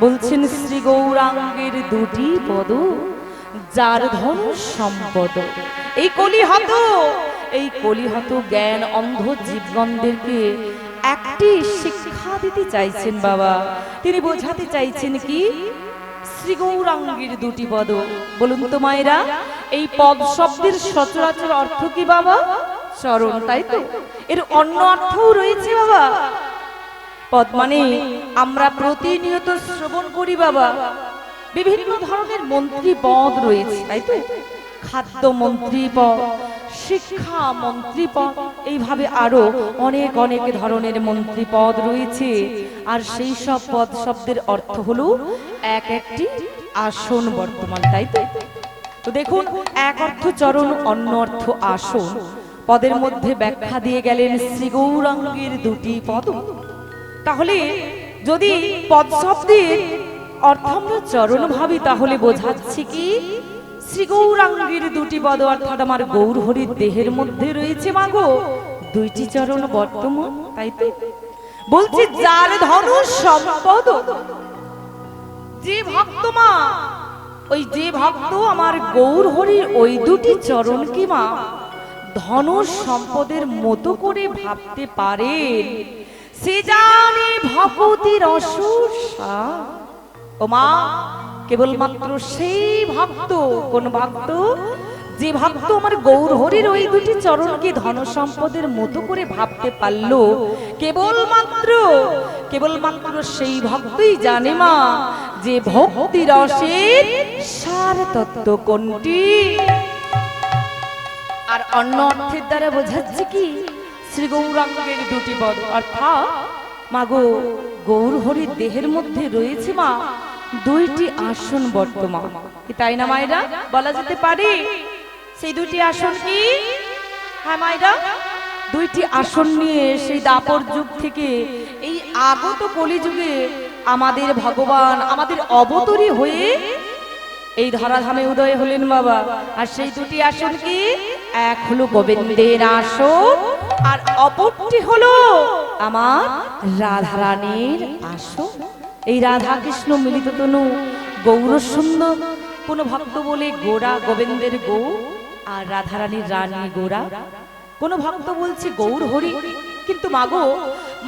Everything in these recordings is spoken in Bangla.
বলছেন শ্রী গৌরাঙ্গের দুটি পদ যার ধনুষ সম্পদ। এই কলিহত জ্ঞান অন্ধ জীবগণদেরকে একটি শিক্ষা দিতে চাইছেন বাবা। তিনি বোঝাতে চাইছেন কি শ্রী গৌরাঙ্গের দুটি পদ। বলুন তো মায়েরা, এই পদ শব্দের সচরাচর অর্থ কি বাবা? চরণ, তাই তো? এর অন্য অর্থও রয়েছে বাবা। পদ মানে আমরা প্রতিনিয়ত শ্রবণ করি বাবা, বিভিন্ন ধরনের মন্ত্রী পদ রয়েছে, তাই তো? খাদ্য মন্ত্রী পদ, শিক্ষা মন্ত্রী পদ, এইভাবে আরো অনেক অনেক ধরনের মন্ত্রী পদ রয়েছে। আর সেই সব পদ শব্দের অর্থ হলো এক একটি আসন বর্তমান, তাই তো? তো দেখুন, এক অর্থ চরণ, অন্য অর্থ আসন। পদের মধ্যে ব্যাখ্যা দিয়ে গেলেন শ্রী গৌরাঙ্গের দুটি পদ। তাহলে যদি পদ শব্দের অর্থ আমরা চরণ ভাবি, তাহলে বোঝাচ্ছি কি শ্রী গৌরাঙ্গের দুটি পদ অর্থাৎ আমার গৌর হরির দেহের মধ্যে রয়েছে মাগো দুইটি চরণ বর্তমান, তাই তো? বলছি যার ধনুষ সম্পদ, যে ভক্ত মা, ওই যে ভক্ত আমার গৌর হরির ওই দুটি চরণ কি মা ধনুষ সম্পদের মতো করে ভাবতে পারেন, সে জানে ভগবতীর অসুরসা। ও মা, কেবলমাত্র সেই ভক্ত, কোন ভক্ত? যে ভক্ত আমার গৌর হরির ওই দুটি চরণকে ধন সম্পদের মতো করে ভাবতে পারলো, কেবলমাত্র সেই ভক্তই জানে মা যে ভক্তি রসের সার তত্ত্ব কোনটি। আর অন্য অর্থের দ্বারা বোঝাচ্ছে কি শ্রী গৌরাঙ্গের দুটি পদ অর্থাৎ মাগো গৌর হরির দেহের মধ্যে রয়েছে মা দুইটি আসন বর্তমান, কি তাই না মায়েরা? বলা যেতে পারে সেই দুইটি আসন কি? হ্যাঁ মায়েরা, দুইটি আসন নিয়ে সেই দাপর যুগ থেকে এই আগত কলিযুগে আমাদের ভগবান আমাদের অবতরী হয়ে এই ধরাধামে উদয় হলেন বাবা। আর সেই দুটি আসন কি? এক হলো গোবিন্দের আসন, আর অপরটি হলো আমার রাধারানীর আসন। এই রাধা কৃষ্ণ মিলিত তনু গৌর সুন্দর, কোন ভক্ত বলে গোরা গোবিন্দের গৌ, আর রাধারানীর রানী গোরা। কোন ভক্ত বলছে গৌর হরি। কিন্তু মাগো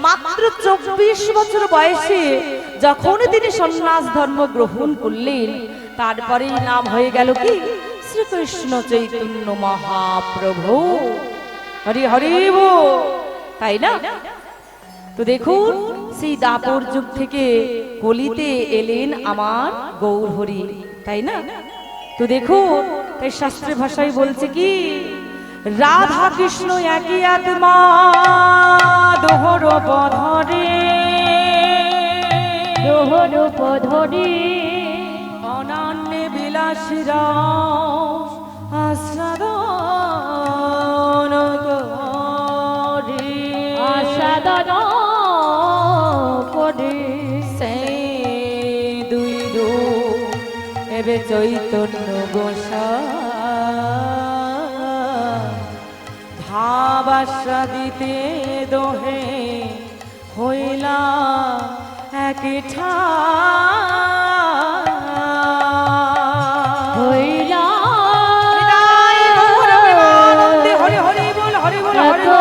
মাত্র 24 বছর বয়সে যখন তিনি সন্ন্যাস ধর্ম গ্রহণ করলেন, তারপরেই নাম হয়ে গেল কি শ্রীকৃষ্ণ চৈতন্য মহাপ্রভু। হরি হরি বল, তাই না? তো দেখুন, সেই দাপর যুগ থেকে কলিতে এলেন আমার গৌর হরি, তাই না? তো দেখুন, তাই শাস্ত্রের ভাষায় বলছে কি রাধা কৃষ্ণ একই আত্মা দোহর পধরে অনন্য বিলাসীরা আস্বাদন করে সেই দুই রূপ এবে চৈতন্য গোসাই ভাবাস্বাদিতে দোহে হইলা এক হইলা হরি হরি বল, হরি বল, হরি বল।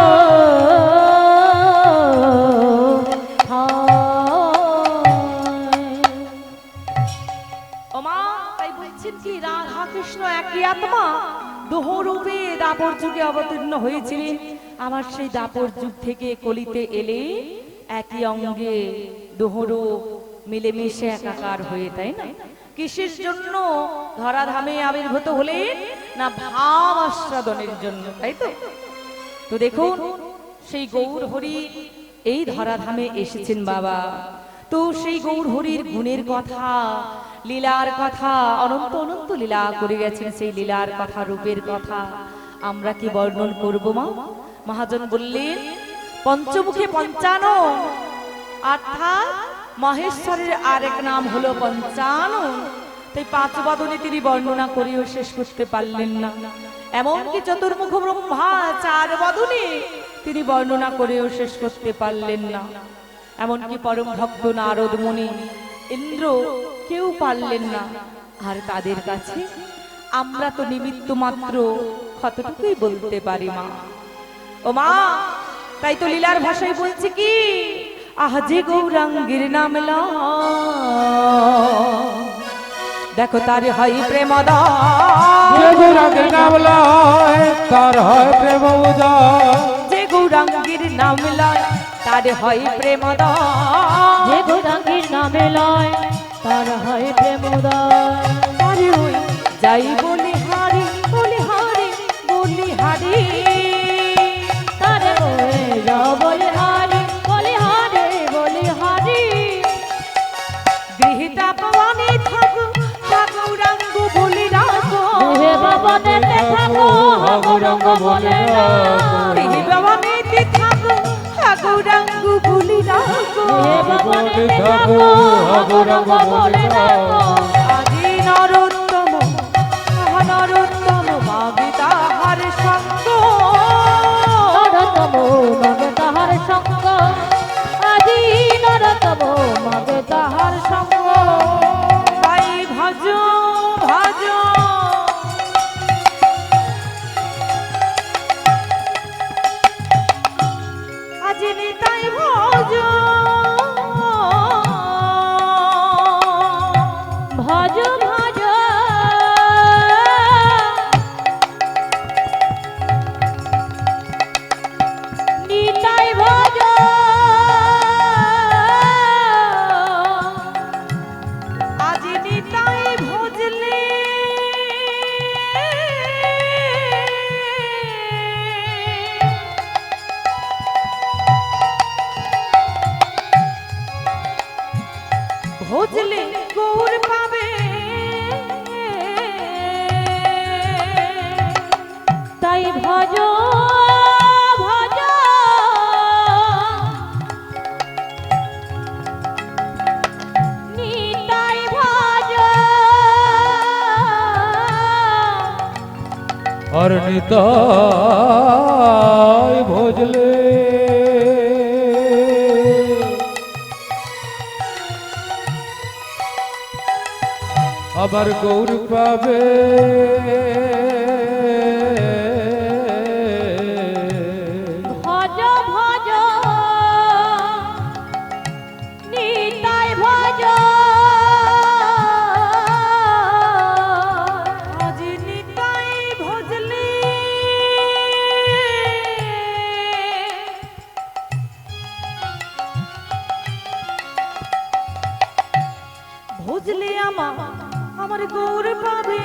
রাধা কৃষ্ণ একই আত্মা দোহরূপে দাপর যুগে অবতীর্ণ হয়েছিলেন। আমার সেই দাপর যুগ থেকে কলিতে এলে একই অঙ্গে দোহরূপ মিলেমিশে একাকার হয়ে, তাই না? কিসের জন্য ধরাধামে আবির্ভূত হলেন? না ভাব আস্বাদনের জন্য, তাই তো? তো দেখুন, সেই গৌর হরি এই ধরাধামে এসেছেন বাবা। তো সেই গৌর হরির গুণের কথা, লীলার কথা, অনন্ত অনন্ত লীলা করে গেছেন, সেই লীলার কথা, রূপের কথা আমরা কি বর্ণন করব মা? মহাজন বললেন পঞ্চমুখে পঞ্চানন, অর্থাৎ মহেশ্বরের আরেক নাম হলো পঞ্চানন। তাই 5 বদনে তিনি বর্ণনা করেও শেষ করতে পারলেন না। এমনকি চতুর্মুখ ব্রহ্মা 4 বদনে তিনি বর্ণনা করেও শেষ করতে পারলেন না। এমনকি পরম ভক্ত নারদ মুনি ইন্দ্র কেউ পারলেন না। আর তাদের কাছে আমরা তো নিমিত্ত মাত্র, কতটুকুই বলতে পারি মা। ও মা, তাই তো লীলার ভাষায় বলছে কি, আহ যে গৌরাঙ্গের নাম দেখো তার হয় প্রেমদান, যে গৌরাঙ্গের নাম লয় তার হয় প্রেম উদয়, যে গৌরাঙ্গের নাম লয় তার হয় প্রেমদান, যে গৌরাঙ্গের নামে লয় তার হয় প্রেমোদয়। আরে ওই যাই বলি হারি বলি হারি বলি হারি, তারে বলে যাও বলে হারি বলে হারি বলে হারি। গৃহীতা পাওয়ানি থাকো গৌরাঙ্গ বলি রাখো, হে বাবা নেতে থাকো গৌরাঙ্গ বলে গৃহী পাওয়ানিতে থাকো গৌরাঙ্গ বলি রাখো, হে বাবা নেতে থাকো গৌরাঙ্গ বলে রাখো। আজি নরোত্তম নরোত্তম মাগে তাহার সঙ্গ, নরতম মাগে তাহার সঙ্গ, আজি নরতম মাগে তাহার সঙ্গ। তাই ভজ ভজ আজি নিতাই ভজ ভজ ভজ নিতাই ভজ, আজি নিতাই ভজলে ভজলে গৌর পাবে, তাই ভজ ভজ নিতাই ভজ, আর নিতাই ভজলে আবার গৌর পাবে, ভজ ভজ নিতাই ভজ, আজি নিতাই ভজলে ভজলে আমার গৌর পাবে,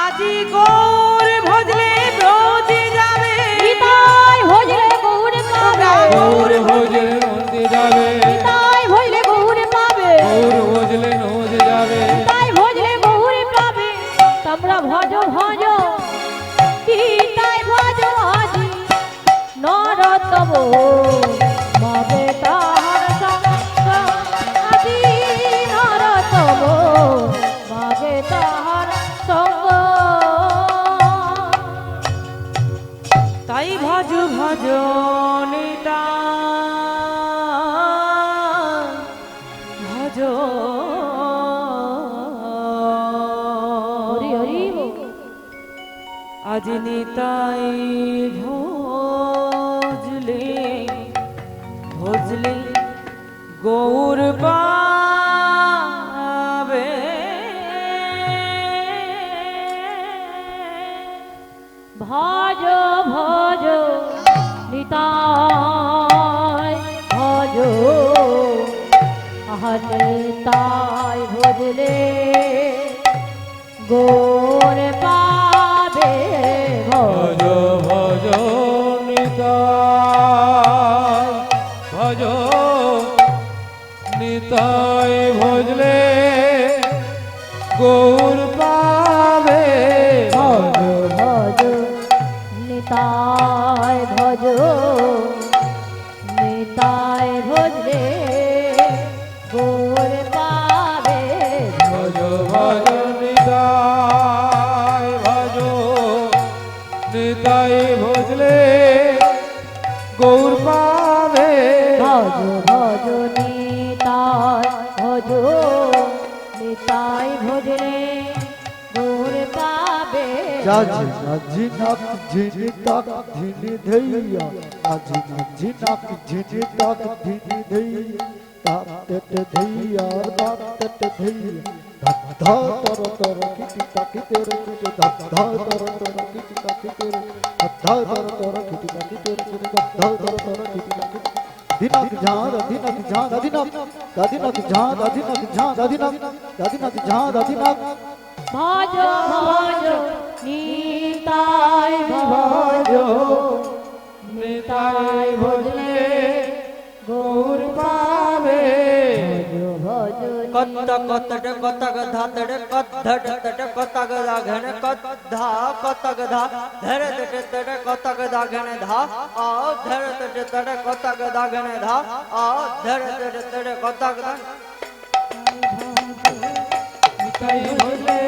আজি গৌর ভজলে ব্রজে যাবে, নিতাই ভজলে গৌর পাবে, গৌর ভজলে নন্দে যাবে, নিতাই ভজলে গৌর পাবে, গৌর ভজলে নন্দে যাবে, নিতাই ভজলে গৌর পাবে। তোমরা ভজ ভজ নিতাই ভজ আজি নরতম মাগে তাহার সঙ্গ, আজি নরতম মাগে তাহার সঙ্গ। তাই ভজ ভজ নিতাই ভজ হরি হরি বল। আজ নিতাই ভজলে ভজলে গৌর পাবে, ভজ ভজ নিতাই ভজ, নিতাই ভজলে গোর পাবে, ভজ ভজ নিতাই ভজ নিতাই ভজলে গৌর পাবে, ভজ ভজ নিতাই ভজ, নিতাই ভজলে গোর পাবে, ভজ ভজ নিতাই ভজ নিতাই ভজলে গৌর পাবে ভজ ভজ নিতাই ভজ নিতাই ভজলে গৌর পাবে আজি আজি নাক ঝিনি তাক ঝিনি ধৈয়া আজি নাক ঝিনাক ঝিনি তাক ঝিনি ধৈয়া তাক তেট ধৈয়া তাক তেট ধৈয়া ধা তর তর কিটি তাকি তের কিটি ধা তর তর কিটি তাকি তের ধা তর তর কিটি তাকি তের কিটি ধা তর তর কিটি তাকি দিনক ঝাঁদ দিনক ঝাঁদ দিনক দিনক ঝাঁদ দিনক ঝাঁদ দিনক দিনক ঝাঁদ দিনক ভজ ভজ নিতাই ভজ নিতাই ভজলে গৌর পাবে ভজ কত্ত কত্তট কতক ধাতট কদ্ধট তট কতক দাঘন কদ্ধা কতক ধা ধর তট তট কতক দাঘন ধা আ ধর তট তট কতক দাঘন ধা আ ধর তট তট কতক নিতাই ভজলে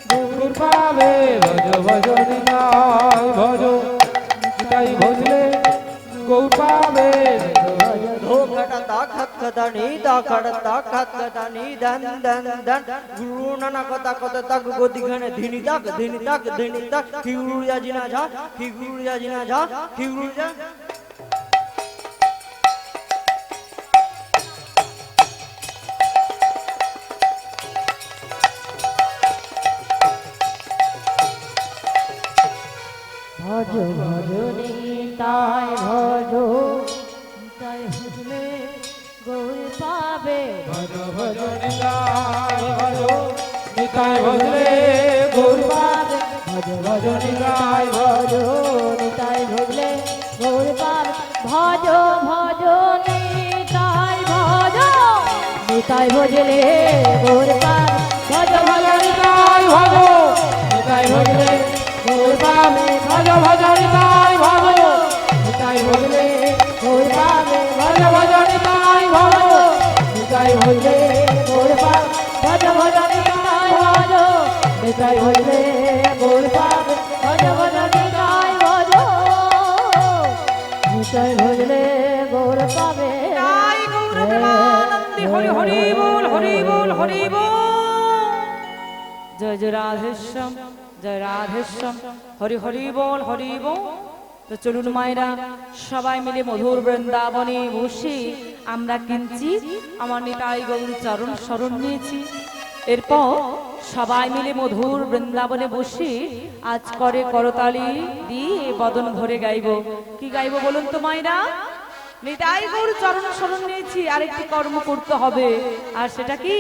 গৌর পাবে ভজ ভজ নিতাই ভজ নিতাই ভজলে গৌর পাবে ধো ঘটতা খত খদনি দা খড়তা খত খদনি দন দন দন গুরু নানা কতা কত তক গদি ঘনে ধিনি তক খিগুরু জিনা ঝা খিগুরু জিনা ঝা খিগুরু যা ভজ ভজ নিতাই ভজ নিতাই ভজলে গৌর পাবে ভজ ভজ নিতাই ভজ নিতাই ভজলে গৌর পাবে ভজ ভজ নিতাই ভজ নিতাই ভজলে গৌর পাবে ভজ ভজ নিতাই ভজ নিতাই ভজলে গৌর পাবে ভজ ভজ নিতাই ভজ নিতাই ভজলে গৌর পাবে ভজ ভজ নিতাই ভজ নিতাই ভজলে গৌর পাবে ভজ ভজ নিতাই ভজ নিতাই ভজলে গৌর পাবে ভজ ভজ নিতাই ভজ নিতাই ভজলে গৌর পাবে ভজ ভজ নিতাই ভজ নিতাই ভজলে গৌর পাবে জয় গৌর প্রেমানন্দে হরি হরি বল হরি বল হরি বল জয় জয় রাধেশ্যাম জয় রাধেশ্যাম হরি হরি বল হরি বল। তো চলুন মায়েরা সবাই মিলে মধুর বৃন্দাবনে বসে আমরা কিঞ্চিত আমার নিতাই গৌর চরণ শরণ নিয়েছি। এরপর সবাই মিলে মধুর বৃন্দাবনে বসে আজ করে করতালি দিয়ে বদন ভরে গাইব। কি গাইব বলুন তো মায়েরা? নিতাই গৌর চরণ শরণ নিয়েছি, আরেকটি কর্ম করতে হবে। আর সেটা কি?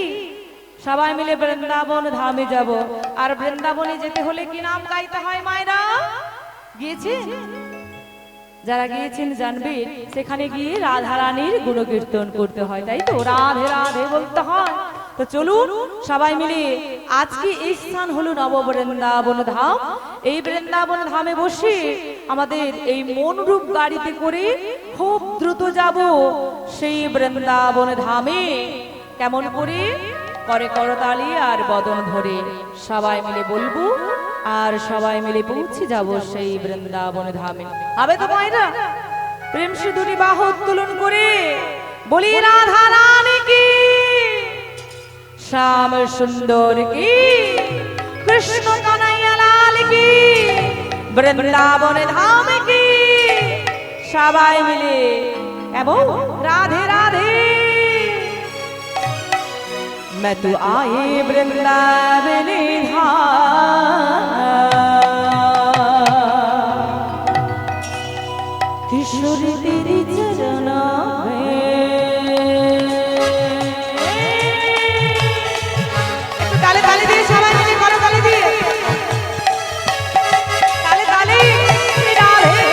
সবাই মিলে বৃন্দাবন ধামে যাব। আর বৃন্দাবনে যেতে হলে কি নাম গাইতে হয় মায়েরা? গিয়েছেন? যারা গিয়েছেন জানবেন সেখানে গিয়ে রাধা রানীর গুণকীর্তন করতে হয়, তাই তো? রাধে রাধে বলতে হয়। তো চলুন সবাই মিলে, আজকে এই স্থান হলো নব বৃন্দাবন ধাম। এই বৃন্দাবন ধামে বসে আমাদের এই মনরূপ গাড়িতে করে খুব দ্রুত যাব সেই বৃন্দাবন ধামে। কেমন করে? করে করতালি আর বদন ধরে সবাই মিলে বলবো, আর সবাই মিলে পৌঁছে যাব সেই বৃন্দাবন ধামে। হবে তো মায়েরা? প্রেম সে দুটি বাহু উত্তোলন করে বলি রাধা রানী কি, শ্যাম সুন্দর কি, কৃষ্ণ কানাইয়া লাল কি, বৃন্দাবন ধাম কি। সবাই মিলে এবং রাধে রাধে। मैं तो आए वृंदावन धाम, किशोर तेरी चरण ताले ताले दिए सबाई मिले करो, ताले दिए ताले ताले राधे।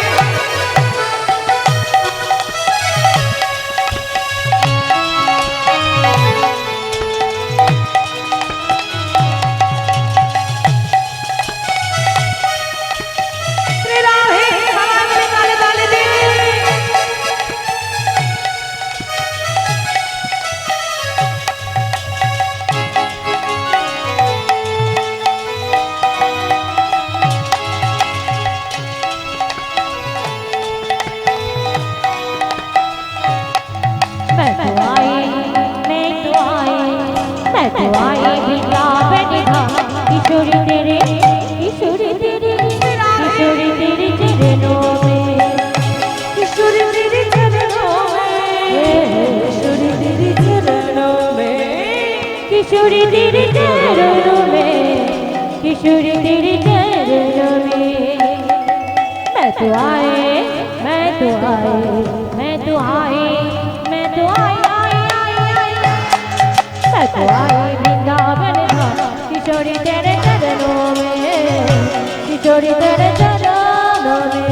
मैं तो आई वृंदावन धाम किशोरी तेरे चरणों में किशोरी तेरे चरणों में किशोरी तेरे चरणों में किशोरी तेरे चरणों में मैं तो आई मैं तो आई मैं तो आई वृंदावन धाम किशोरी तेरे चरणों में किशोरी तेरे चरणों में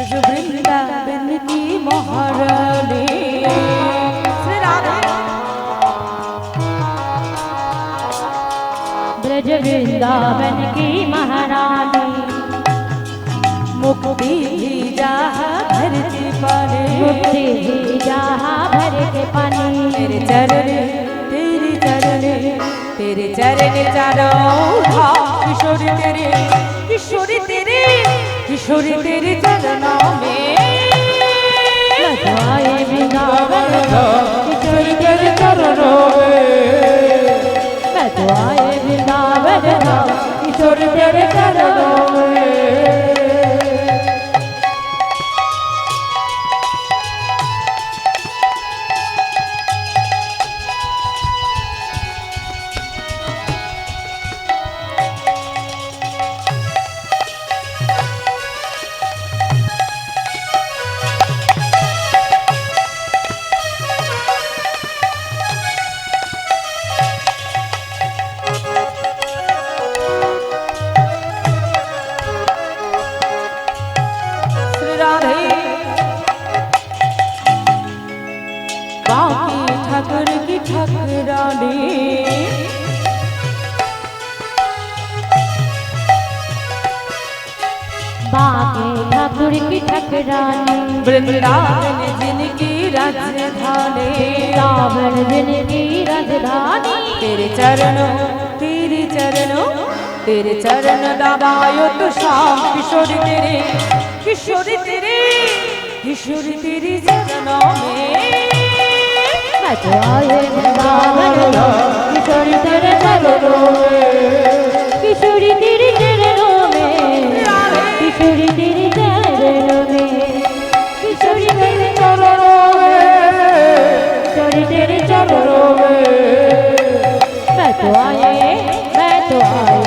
वृंदावन की महारानी श्री राधा ब्रज वृंदावन की महारानी मुक्ति जहाँ भर के पानी मुक्ति जहाँ भर के पानी तेरे चरण तेरे चरण चारों धाम किशोरी तेरे चरणों में मैं तो आई वृंदावन किशोरी तेरे चरणों में मैं तो आई वृंदावन किशोरी तेरे चरणों में बाकी ठाकुर की ठाकुरानी बाके ठाकुर की ठकरानी वृंदावन जिनकी राजधानी रावण जिनकी राजधानी तेरे चरण दबायो तो शाम किशोरी तेरे चरणों में मैं तो आए वृंदावन किशोरी तेरे चरणों में किशोरी तेरे चरणों में किशोरी तेरे चरणों में किशोरी तेरे चरणों में किशोरी तेरे चरणों में मैं तो आए मैं तो आई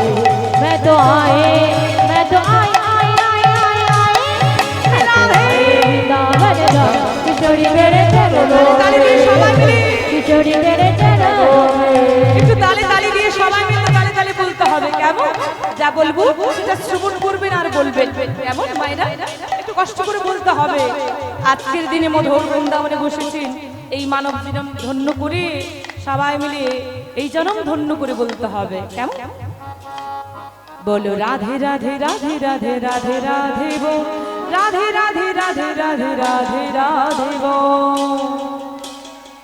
वृंदावन किशोरी तेरे चरणों में किशोरी तेरे चरणों में একটু তালি দিয়ে সবাই মিলে তালি বলতে হবে কেমন যা বলবো সেটা শ্রবণ করবেন আর বলবেন কেমন মায়েরা একটু কষ্ট করে বলতে হবে আজকের দিনে মধুর বৃন্দাবনে বসেছেন এই মানব জনম ধন্য করে সবাই মিলে এই জনম ধন্য করে বলতে হবে কেমন बोलो राधे राधे राधे राधे राधे राधे वो राधे राधे राधे राधे राधे राधे वो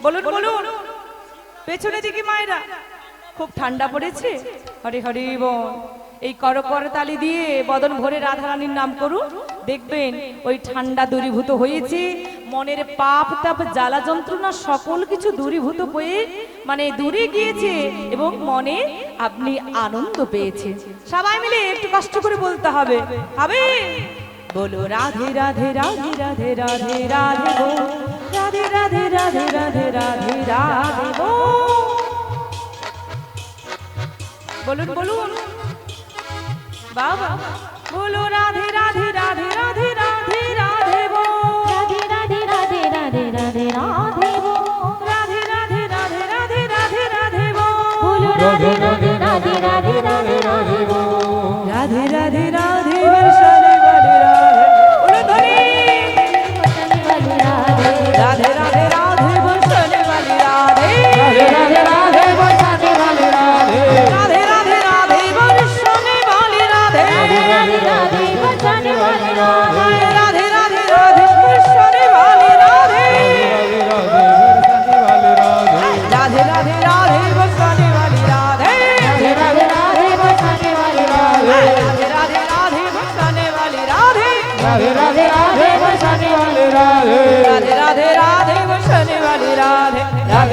বলুন বলুন পেছনে দিকে মায়েরা খুব ঠান্ডা পড়েছে হরে হরে বল এই করকর তালি দিয়ে বদন ভরে রাধা রানীর নাম করুন দেখবেন ওই ঠান্ডা দূরীভূত হয়েছে মনের পাপ তাপ জ্বালা যন্ত্রণা সকল কিছু দূরীভূত হয়ে মানে দূরে গিয়েছে এবং মনে আপনি আনন্দ পেয়েছেন সবাই মিলে একটু কষ্ট করে বলতে হবে হবে বলো রাধে রাধে রাধে রাধে রাধে রাধে গো রাধে রাধে রাধে রাধে রাধে রাধে গো বলুন বলুন বাবা बोलो राधे राधे राधे राधे राधे राधे वो राधे राधे राधे राधे राधे राधे वो राधे राधे राधे राधे राधे राधे वो बोलो राधे राधे राधे राधे राधे राधे वो राधे राधे राधे वर्षाने वाले राधे बोलो धनी वाली राधे राधे राधे बरसाने वाली राधे राधे राधे राधे बरसाने वाली राधे राधे राधे बरसाने वाली राधे राधे राधे बरसाने वाली राधे राधे राधे बरसाने वाली राधे राधे राधे बरसाने वाली राधे राधे राधे बरसाने वाली राधे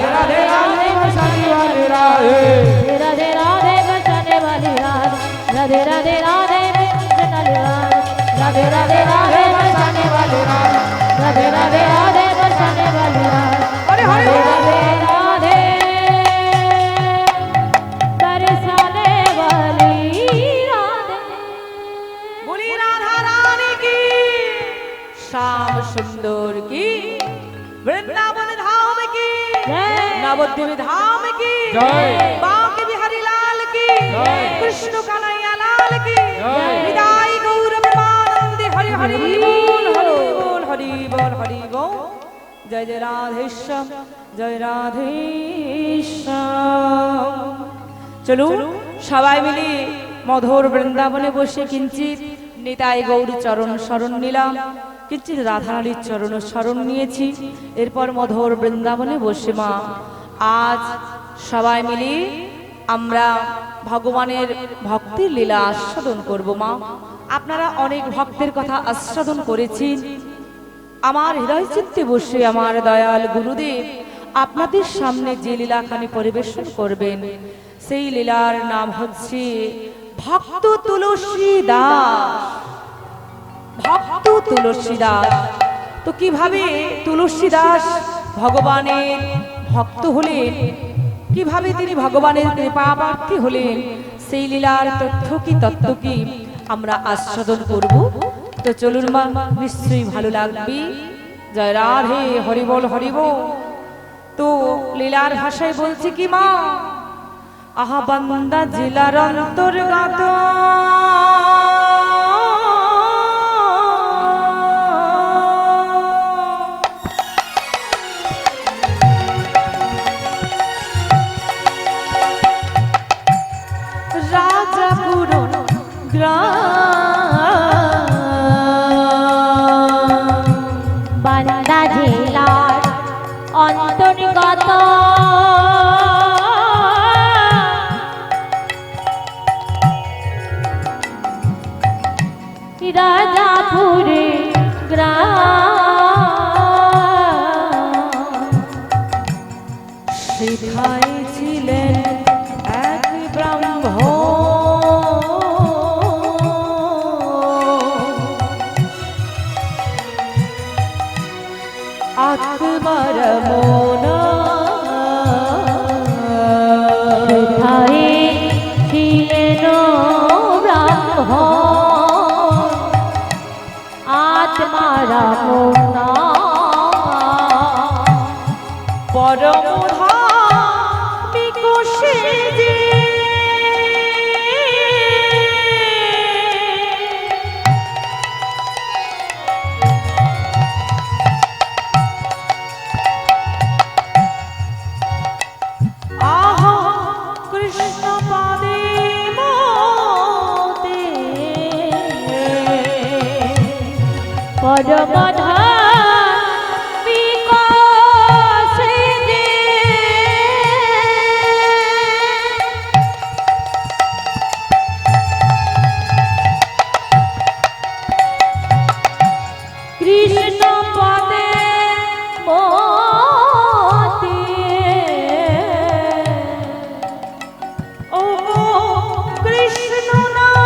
राधे राधे बरसाने वाली राधे राधे राधे बरसाने वाली राधे राधे राधे राधे बरसाने वाली राधे राधे राधे बरसाने वाली राधे राधे राधे राधे बरसाने वाली राधे हरे हरे राधे राधे बरसाने वाली राधे बोली राधा रानी की श्याम सुंदर की वृंदावन धाम की जय नवद्वीप धाम की जय। बांके बिहारी लाल की जय। कृष्ण कन्हैया लाल की जय। विदाई गौर प्रेमानंद हरि हरि बोल हरि बोल हरि बोल हरि बोल जय जय राधेश्याम जय राधेश्याम চলুন সবাই মিলে মধুর বৃন্দাবনে বসে কিঞ্চিত নিতাই গৌর চরণ শরণ নিলাম, কিঞ্চিত রাধারানীর চরণ শরণ নিয়েছি। এরপর মধুর বৃন্দাবনে বসে মা আজ সবাই মিলে আমরা ভগবানের ভক্তির লীলা আস্বাদন করব। মা আপনারা অনেক ভক্তের কথা আস্বাদন করেছেন, আমার হৃদয় চিত্তে বসে আমার দয়াল গুরুদেব আপনাদের সামনে যে লীলাখানি পরিবেশন করবেন সেই লীলার নাম হচ্ছে ভক্ত তুলসী দাস। ভক্ত তুলসী দাস, তো কিভাবে তুলসী দাস ভগবানের ভক্ত হলেন, কিভাবে তিনি ভগবানের কৃপাপ্রার্থী হলেন, সেই লীলার তথ্য কি তত্ত্ব কি আমরা আস্বাদন করব। তো চলুন মা, নিশ্চয়ই ভালো লাগবে। জয় রাধে, হরিবল হরিবল। তো লীলার ভাষায় বলছি কি মা, আহা বান্দা জেলার অন্তর্গত রাজাপুর গ্রাম বান্দা জেলার অন্তর্গত রাজাপুরে গ্রাম সেখায় ছিলেন এক ব্রাহ্মণ, আত্মার মন সেথায় ছিলেন ব্রাহ্মণ আত্মারা মোনা পরম ধার্মিক সেজে আহা কৃষ্ণ পাদে মতে পরম ধার্মিক সেজে কৃষ্ণ পদে মতে ও কৃষ্ণ নাম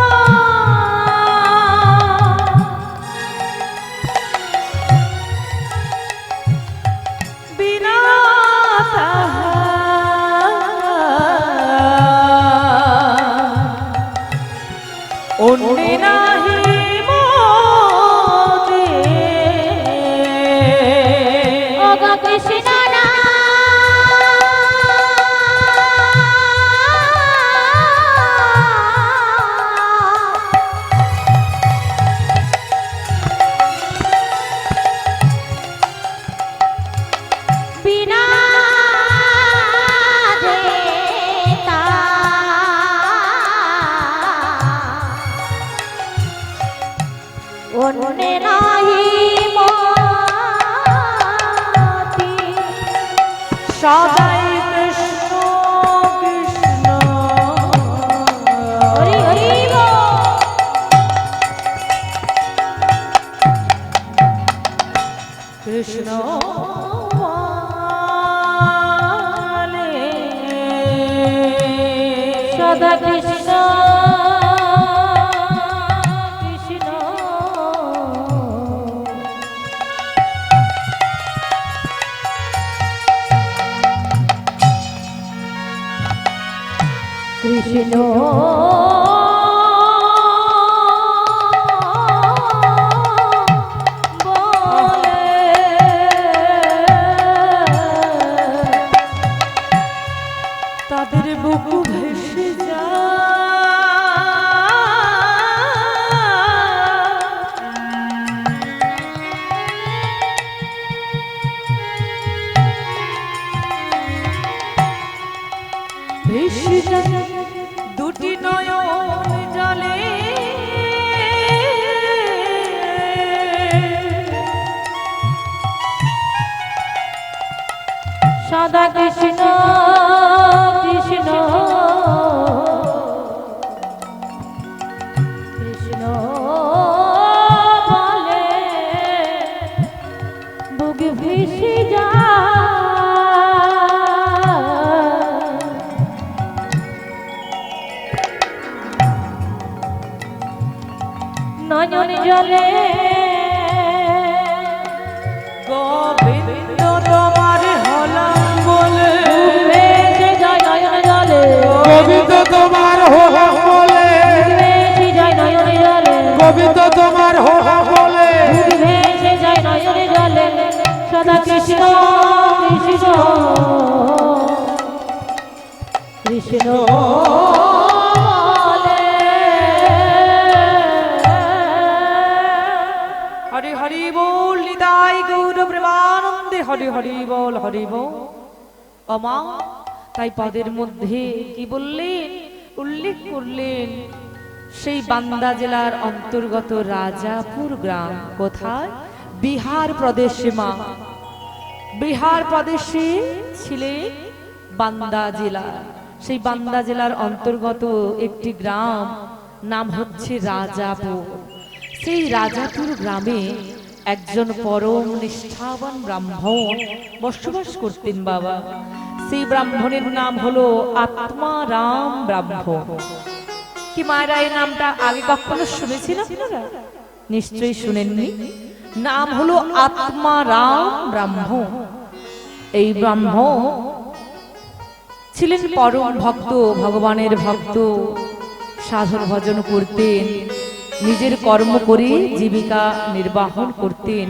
অন্যে নাহি মতি সদাই কৃষ্ণ কৃষ্ণ হরি হরি বল। কৃষ্ণ সদা কৃষ্ণ কৃষ্ণ কৃষ্ণ তাদের বুকু ভেসে যায় ভেসে যায় দুটি নয়ন জলে সদা কৃষ্ণ কৃষ্ণ কৃষ্ণ বলে বুক ভেসে যায় নয়ন জলে গোবিন্দ তোমার হলাম বলে ভেসে যায় নয়ন জলে গোবিন্দ তোমার হোহা বলে, ভেসে যায় নয়ন জলে গোবিন্দ তোমার হোহা বলে, ভেসে যায় নয়ন জলে সদা কৃষ্ণ কৃষ্ণ কৃষ্ণ বলে। হরি হরি বল নিতাই গৌর প্রেমানন্দে হরি হরি বল হরি বল। অমা তাই পদের মধ্যে কি বললেন, উল্লেখ করলেন সেই বান্দা জেলার অন্তর্গত রাজাপুর গ্রাম। কোথায়? বিহার প্রদেশে মা। বিহার প্রদেশে ছিলেন বান্দা জেলা। সেই বান্দা জেলার অন্তর্গত একটি গ্রাম, নাম হচ্ছে রাজাপুর। সেই রাজাপুর গ্রামে একজন পরম নিষ্ঠাবান ব্রাহ্মণ বসবাস করতেন বাবা। সেই ব্রাহ্মণের নাম হলো আত্মারাম ব্রাহ্মণ। কি মায়েরা এই নামটা আগে কখনো শুনেছেন আপনারা? নিশ্চয়ই শুনেননি। নাম হলো আত্মারাম ব্রাহ্মণ। এই ব্রাহ্মণ ছিলেন পরম ভক্ত, ভগবানের ভক্ত, সাধন ভজন করতেন, নিজের কর্ম করে জীবিকা নির্বাহন করতেন,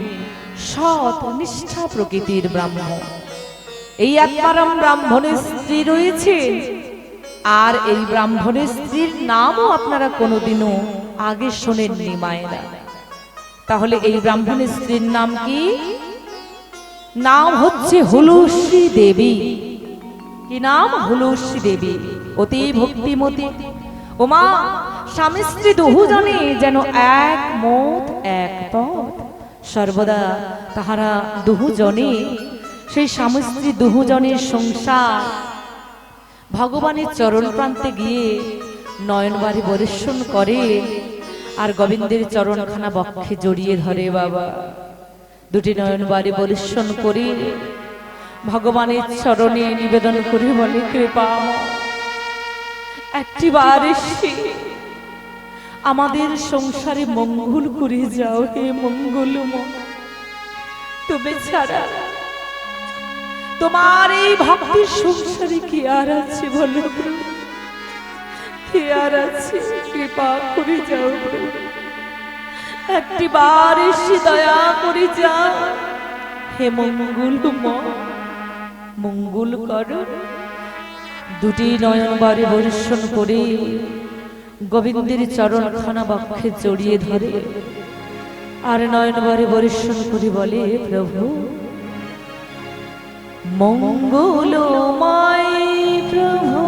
সৎ নিষ্ঠা প্রকৃতির ব্রাহ্মণ। এই আত্মারাম ব্রাহ্মণের স্ত্রী রয়েছে, আর এই ব্রাহ্মণের স্ত্রীর নামও আপনারা কোনোদিনও আগে শোনেননি মায়েরা। তাহলে এই ব্রাহ্মণের স্ত্রীর নাম কি? নাম হচ্ছে হুলসী দেবী। কি নাম? হুলসী দেবী। অতি ভক্তিমতী। ওমা, স্বামী স্ত্রী দুজনে যেন এক মত এক পথ। সর্বদা তাহারা দুজনে, সেই স্বামী স্ত্রী দুজনের সংসার ভগবানের চরণ প্রান্তে গিয়ে নয়নবারে বর্ষণ করে, আর গোবিন্দের চরণখানা বক্ষে জড়িয়ে ধরে বাবা। দুটি নয়নবারে বর্ষণ করে ভগবানের চরণে নিবেদন করে বলে, কৃপা একটিবার এসে আমাদের সংসারে মঙ্গল করে যাও হে মঙ্গলময়। তুমি ছাড়া তোমার এই ভক্তির সংসারে কি আর আছে বলো, কি আর আছে? কৃপা করে যাও, একটিবার এসে দয়া করে যাও হে মঙ্গলময়, মঙ্গল করো। দুটি নয়নবারে বর্ষণ করে গোবিন্দের চরণখানা বক্ষে জড়িয়ে ধরে, আর নয়নবারে বর্ষণ করে বলে, প্রভু মঙ্গলময় প্রভু,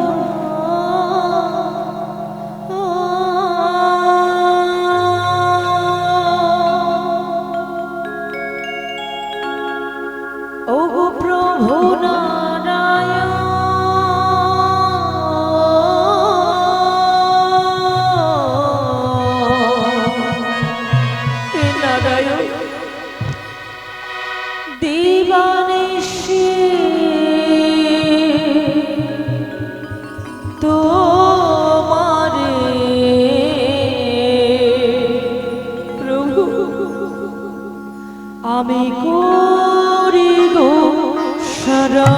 আমি করি গো সারা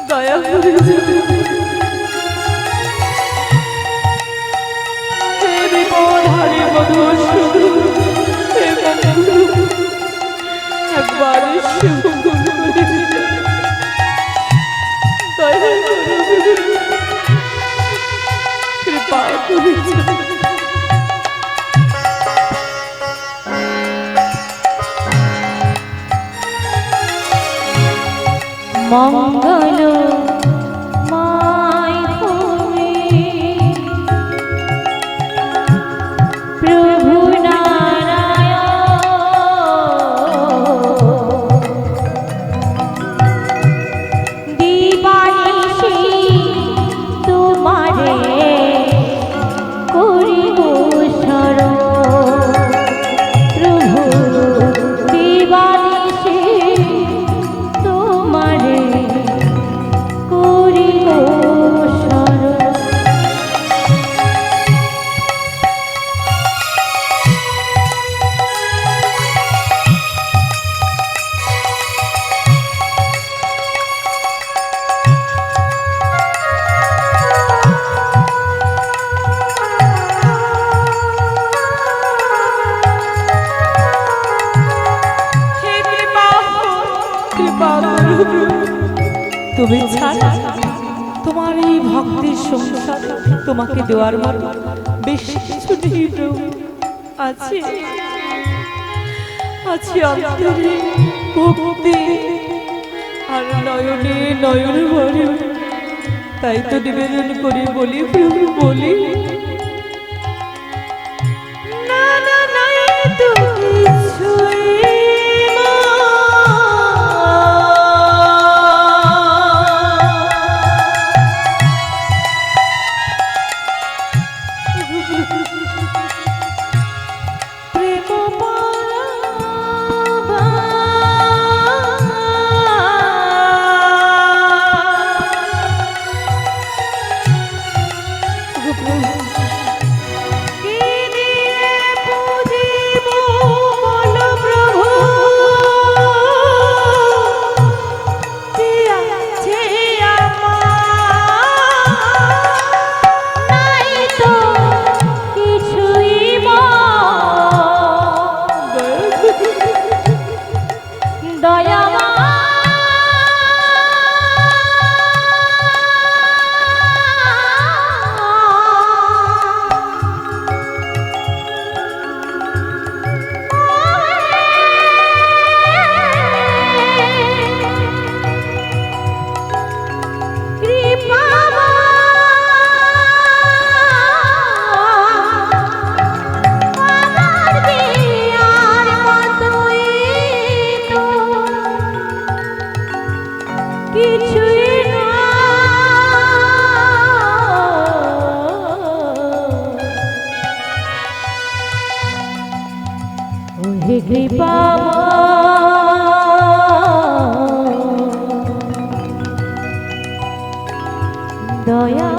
দয়া করে বিপদহারি মধুসূদন একবার শুভগুণ করে দয়া করে কৃপা করে মঙ্গল মাই তুমি প্রভু নারায়ণ দিবানিশি তোমারে করিব শরণ প্রভু দিবানিশি তোমারে করিব শরণ। হে কৃপা কৃপা করো তুমি ছাড়া তোমার এই ভক্তির সংসার তোমাকে দেওয়ার মতো বেশি কিছু নেই প্রভু। আছে আছে অন্তরে ভক্তি আর নয়নে নয়ন ভরে। তাই তো নিবেদন করি বলি প্রভু বলি না না নাই তো কিছুই কৃপা দয়া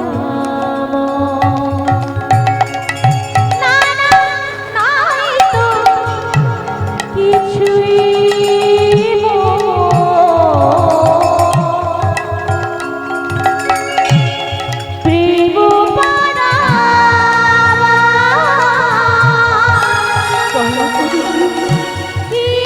কি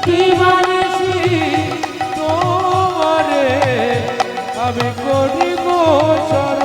কি বানিয়েছি তোমারে আমি করিব সরল